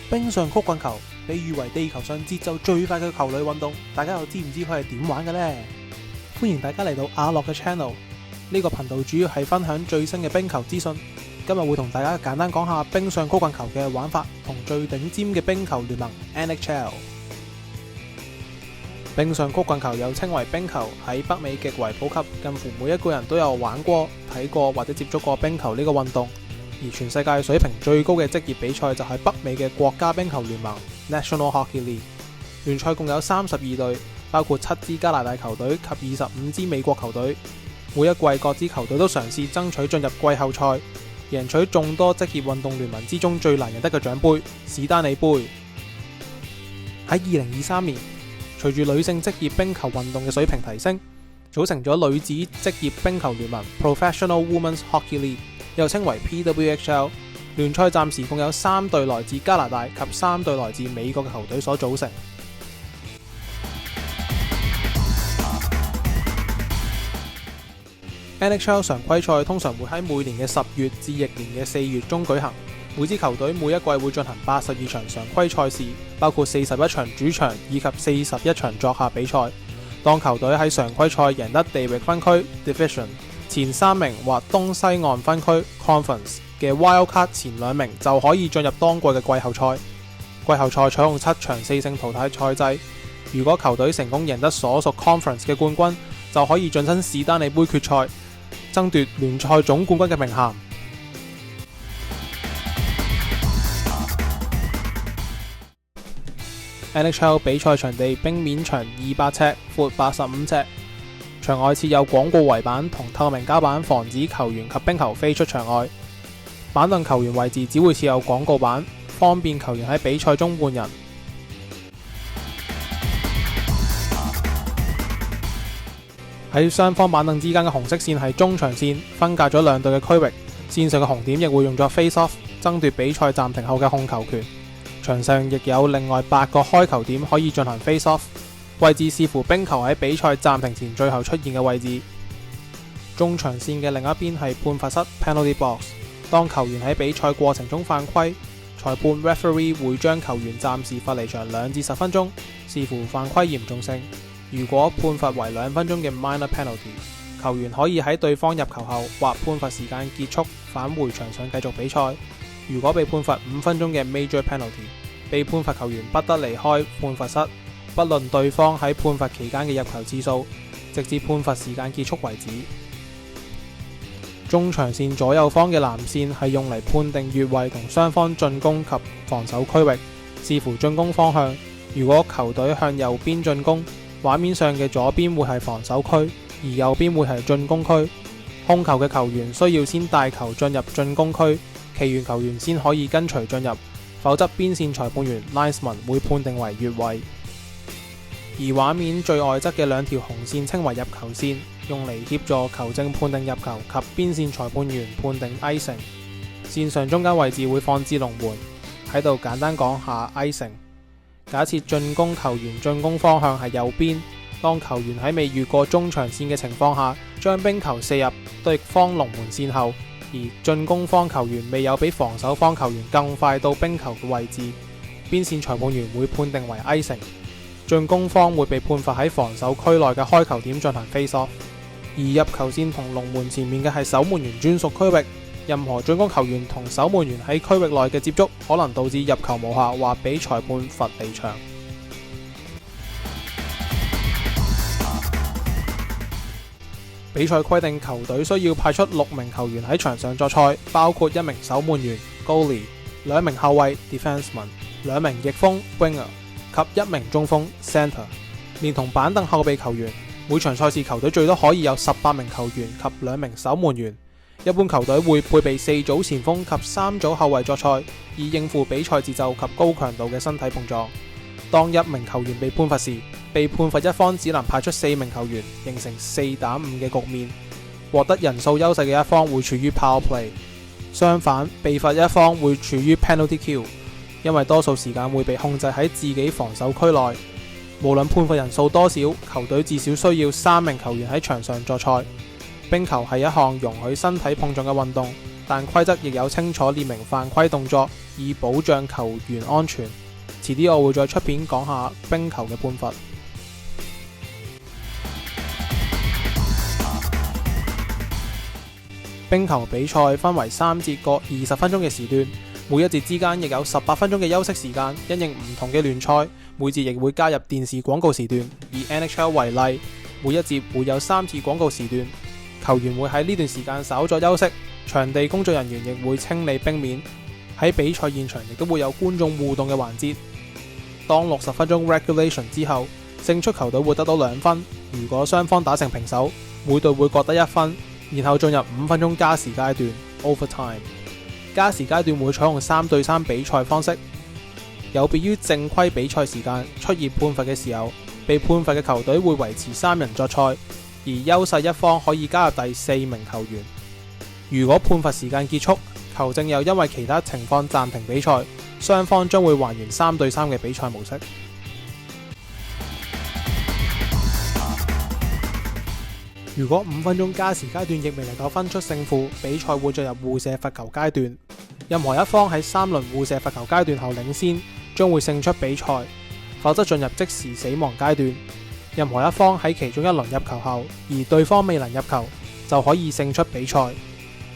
冰上曲棍球被譽為地球上節奏最快嘅球類運動，大家又知唔知佢係點玩嘅呢？歡迎大家嚟到阿樂嘅 channel， 呢個頻道主要係分享最新嘅冰球資訊。今日會同大家簡單講下冰上曲棍球嘅玩法同最頂尖嘅冰球聯盟 NHL。冰上曲棍球又稱為冰球，喺北美極為普及，近乎每一個人都有玩過、睇過或者接觸過冰球呢個運動。而全世界水平最高嘅職業比賽就係北美嘅國家冰球聯盟 National Hockey League。聯賽共有32隊，包括7支加拿大球隊及25支美國球隊。每一季各支球隊都嘗試爭取進入季後賽，贏取眾多職業運動聯盟之中最難贏得嘅獎杯史丹利杯。喺2023年，隨住女性職業冰球運動嘅水平提升，組成咗女子職業冰球聯盟 Professional Women's Hockey League， 又稱為 PWHL。 聯賽暫時共有3隊來自加拿大及3隊來自美國嘅球隊所組成。NHL 常規賽通常會喺每年嘅10月至翌年嘅4月中舉行。每支球隊每一季會進行82場常規賽事，包括41場主場以及41場作客比賽。當球隊喺常規賽贏得地域分區 Division 前3名或東西岸分區 Conference 嘅 Wildcard 前2名，就可以進入當季嘅季後賽。季後賽採用7場4勝淘汰賽制。如果球隊成功贏得所屬 Conference 嘅冠軍，就可以晉身史丹利杯決賽，爭奪聯賽總冠軍嘅名銜。NHL 比賽場地冰面長200尺，闊85尺，場外設有廣告圍板同透明膠板，防止球員及冰球飛出場外。板凳球員位置只會設有廣告板，方便球員喺比賽中換人。喺雙方板凳之間嘅紅色線係中場線，分隔咗兩隊嘅區域。線上嘅紅點亦會用作 face-off， 爭奪比賽暫停後嘅控球權。場上亦有另外8個開球點可以進行 face-off， 位置視乎冰球喺比賽暫停前最後出現嘅位置。中場線嘅另一邊係判罰室 penalty box， 當球員喺比賽過程中犯規，裁判 referee 會將球員暫時罰離場2至10分鐘，視乎犯規嚴重性。如果判罰為2分鐘嘅 minor penalty， 球員可以喺對方入球後或判罰時間結束返回場上繼續比賽。如果被判罰5分鐘嘅 major penalty， 被判罰球員不得離開判罰室，不論對方喺判罰期間嘅入球次數，直至判罰時間結束為止。中場線左右方嘅藍線係用嚟判定越位同雙方進攻及防守區域，視乎進攻方向。如果球隊向右邊進攻，畫面上嘅左邊會係防守區，而右邊會係進攻區。控球嘅球員需要先帶球進入進攻區，其餘球員先可以跟隨進入，否則邊線裁判員 linesman 會判定為越位。而畫面最外側嘅2條紅線稱為入球線，用嚟協助球證判定入球及邊線裁判員判定 icing。線上中間位置會放置龍門。喺度簡單講下 icing。假設進攻球員進攻方向係右邊，當球員喺未越過中場線嘅情況下，將冰球射入對方龍門線後，而進攻方球員未有比防守方球員更快到冰球嘅位置，邊線裁判員會判定為 icing。進攻方會被判罰喺防守區內嘅開球點進行 face-off， 而入球線同龍門前面嘅係守門員專屬區域。任何進攻球員同守門員喺區域內嘅接觸，可能導致入球無效或俾裁判罰離場。比賽規定球隊需要派出6名球員喺場上作賽，包括1名守門員 goalie、2名後衛 defenseman、2名翼鋒 winger 及1名中鋒 center， 連同板凳後備球員。每場賽事球隊最多可以有18名球員及2名守門員。一般球隊會配備4組前鋒及3組後衛作賽，以應付比賽節奏及高強度嘅身體碰撞。當1名球員被判罰時，被判罰一方只能派出4名球員，形成4打5嘅局面。獲得人數優勢嘅一方會處於 power play， 相反被罰一方會處於 penalty kill， 因為多數時間會被控制喺自己防守區內。無論判罰人數多少，球隊至少需要3名球員喺場上作賽。冰球係一項容許身體碰撞嘅運動，但規則亦有清楚列明犯規動作，以保障球員安全。遲啲我會再出片講下冰球嘅判罰。冰球比賽分為3節各20分鐘嘅時段，每一節之間亦有18分鐘嘅休息時間。因應唔同嘅聯賽，每節亦會加入電視廣告時段。以 NHL 為例，每一節會有3次廣告時段，球員會喺呢段時間稍作休息，場地工作人員亦會清理冰面。喺比賽現場亦都會有觀眾互動嘅環節。當60分鐘 regulation 之後，勝出球隊會得到2分。如果雙方打成平手，每隊會各得1分。然後進入5分鐘加時階段 overtime。加時階段會採用3對3比賽方式，有別於正規比賽時間。出現判罰嘅時候，被判罰嘅球隊會維持3人作賽，而優勢一方可以加入第4名球員。如果判罰時間結束，球證又因為其他情況暫停比賽，雙方將會還原3對3嘅比賽模式。如果5分鐘加時階段亦未能夠分出勝負，比賽會進入互射罰球階段。任何一方喺3輪互射罰球階段後領先，將會勝出比賽，否則進入即時死亡階段。任何一方喺其中一輪入球後，而對方未能入球，就可以勝出比賽。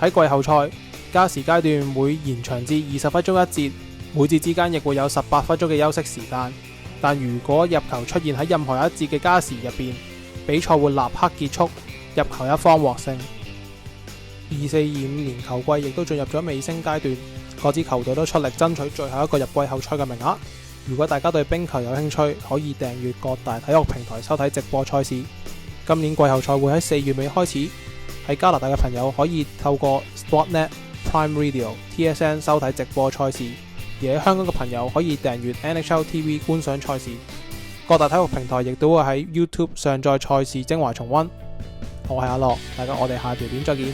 喺季後賽，加時階段會延長至20分鐘一節，每節之間亦會有18分鐘嘅休息時間。但如果入球出現喺任何一節嘅加時入邊，比賽會立刻結束，入球一方獲勝。24-25年球季亦都進入咗尾聲階段，各支球隊都出力爭取最後一個入季後賽嘅名額。如果大家對冰球有興趣，可以訂閱各大體育平台收睇直播賽事。今年季後賽會喺4月尾開始，喺加拿大嘅朋友可以透過 Sportsnet、Prime Radio、TSN 收睇直播賽事，而喺香港嘅朋友可以訂閱 NHL TV 觀賞賽事。各大體育平台亦都會喺 YouTube 上載賽事精華重溫。我係阿樂，我哋下條片再見。